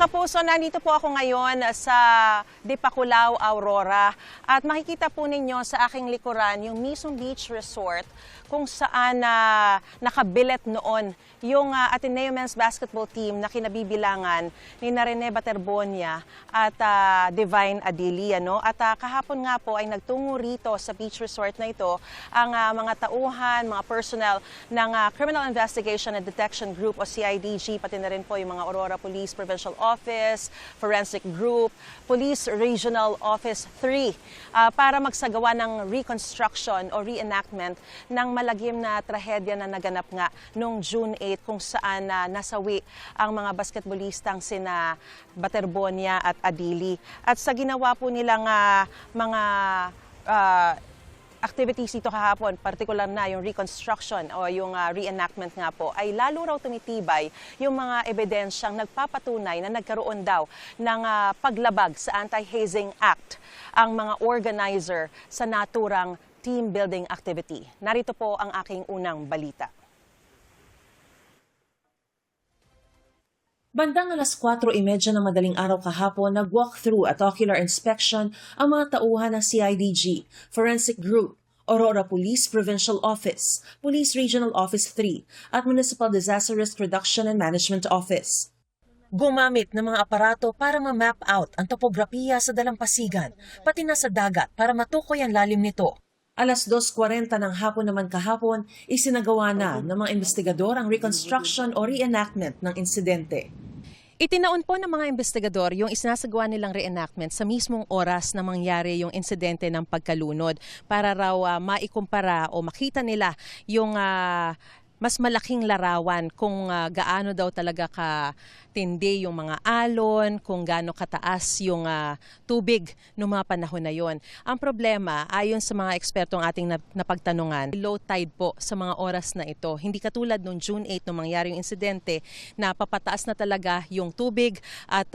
Mga kapuso, nandito po ako ngayon sa Dipaculao, Aurora at makikita po ninyo sa aking likuran yung Misong Beach Resort kung saan nakabilet noon yung Ateneo Men's Basketball Team na kinabibilangan ni Rene Baterbonia at Divine Adili. At kahapon nga po ay nagtungo rito sa beach resort na ito ang mga tauhan, mga personnel ng Criminal Investigation and Detection Group o CIDG, pati na rin po yung mga Aurora Police Provincial Office, Forensic Group, Police Regional Office 3 para magsagawa ng reconstruction o reenactment ng malagim na trahedya na naganap nga noong June 8 kung saan nasawi ang mga basketballistang sina Baterbonia at Adili. At sa ginawa po nilang mga activities dito kahapon, partikular na yung reconstruction o yung reenactment nga po, ay lalo raw tumitibay yung mga ebidensyang nagpapatunay na nagkaroon daw ng paglabag sa Anti-Hazing Act ang mga organizer sa naturang team building activity. Narito po ang aking unang balita. Bandang alas 4:30 ng madaling araw kahapon, nag-walkthrough at ocular inspection ang mga tauhan ng CIDG, Forensic Group, Aurora Police Provincial Office, Police Regional Office 3, at Municipal Disaster Risk Reduction and Management Office. Gumamit ng mga aparato para ma-map out ang topografiya sa dalampasigan, pati na sa dagat para matukoy ang lalim nito. Alas 2:40 ng hapon naman kahapon, isinagawa na ng mga investigador ang reconstruction o reenactment ng insidente. Itinaon po ng mga investigador yung isinasagawa nilang reenactment sa mismong oras na mangyari yung insidente ng pagkalunod para raw maikumpara o makita nila yung mas malaking larawan kung gaano daw talaga katindi yung mga alon, kung gaano kataas yung tubig noong mga panahon na yon. Ang problema, ayon sa mga ekspertong ating napagtanungan, low tide po sa mga oras na ito. Hindi katulad noong June 8 nung mangyari yung insidente na papataas na talaga yung tubig at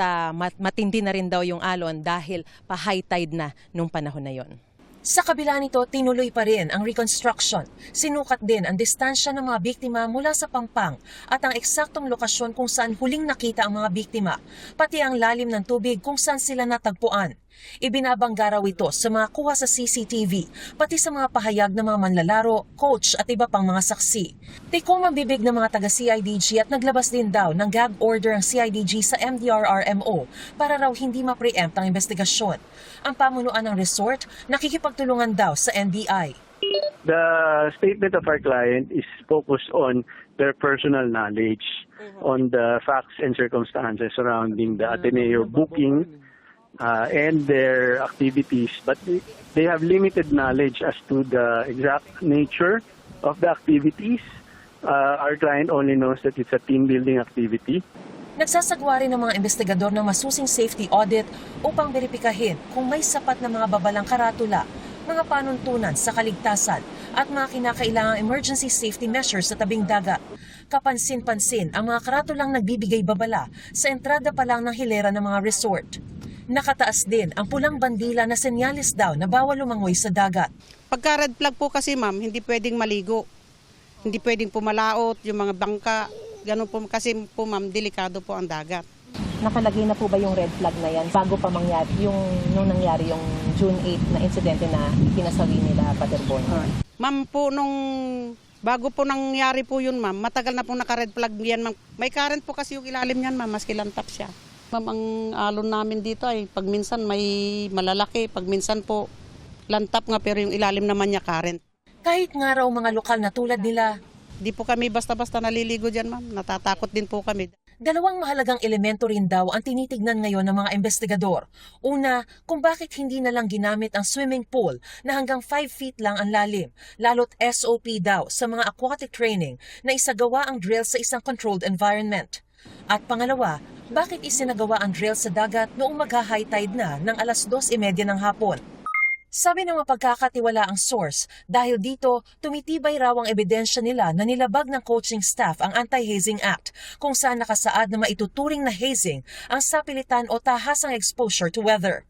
matindi na rin daw yung alon dahil pa-high tide na nung panahon na yon. Sa kabila nito, tinuloy pa rin ang reconstruction. Sinukat din ang distansya ng mga biktima mula sa pampang at ang eksaktong lokasyon kung saan huling nakita ang mga biktima, pati ang lalim ng tubig kung saan sila natagpuan. Ibinabangga raw ito sa mga kuha sa CCTV, pati sa mga pahayag ng mga manlalaro, coach at iba pang mga saksi. Tikom ang bibig ng mga taga-CIDG at naglabas din daw ng gag order ang CIDG sa MDRRMO para raw hindi ma-preempt ang investigasyon. Ang pamunuan ng resort, nakikipagtulungan daw sa NBI. The statement of our client is focused on their personal knowledge on the facts and circumstances surrounding the Ateneo booking and their activities, but they have limited knowledge as to the exact nature of the activities. Our client only knows that it's a team building activity. Nagsasagwa rin ng mga investigador ng masusing safety audit upang beripikahin kung may sapat na mga babalang karatula, mga panuntunan sa kaligtasan at mga kinakailangang emergency safety measures sa tabing dagat. Kapansin-pansin ang mga karatulang nagbibigay babala sa entrada pa lang ng hilera ng mga resort. Nakataas din ang pulang bandila na senyalis daw na bawal lumangoy sa dagat. Pagka red flag po kasi ma'am, hindi pwedeng maligo. Hindi pwedeng pumalaot yung mga bangka. Ganun po kasi po ma'am, delikado po ang dagat. Nakalagay na po ba yung red flag na yan bago pa mangyari nung nangyari yung June 8 na insidente na pinasawi nila Baterbonia? Ma'am po bago po nangyari po yun ma'am, matagal na po naka-red flag yan ma'am. May current po kasi yung ilalim niyan ma'am, maski lantap siya. Ma'am, ang alon namin dito ay pag minsan may malalaki, pag minsan po lantap nga pero yung ilalim naman niya current. Kahit nga raw mga lokal na tulad nila, di po kami basta-basta naliligo dyan ma'am, natatakot din po kami. dalawang mahalagang elemento rin daw ang tinitignan ngayon ng mga investigador. Una, kung bakit hindi na lang ginamit ang swimming pool na hanggang 5 feet lang ang lalim, lalo't SOP daw sa mga aquatic training na isagawa ang drill sa isang controlled environment. At pangalawa, bakit isinagawa ang drill sa dagat noong magha-high tide na ng alas 2:30 ng hapon? Sabi ng mapagkakatiwalaang source, dahil dito, tumitibay raw ang ebidensya nila na nilabag ng coaching staff ang Anti-Hazing Act, kung saan nakasaad na maituturing na hazing ang sapilitan o tahasang exposure to weather.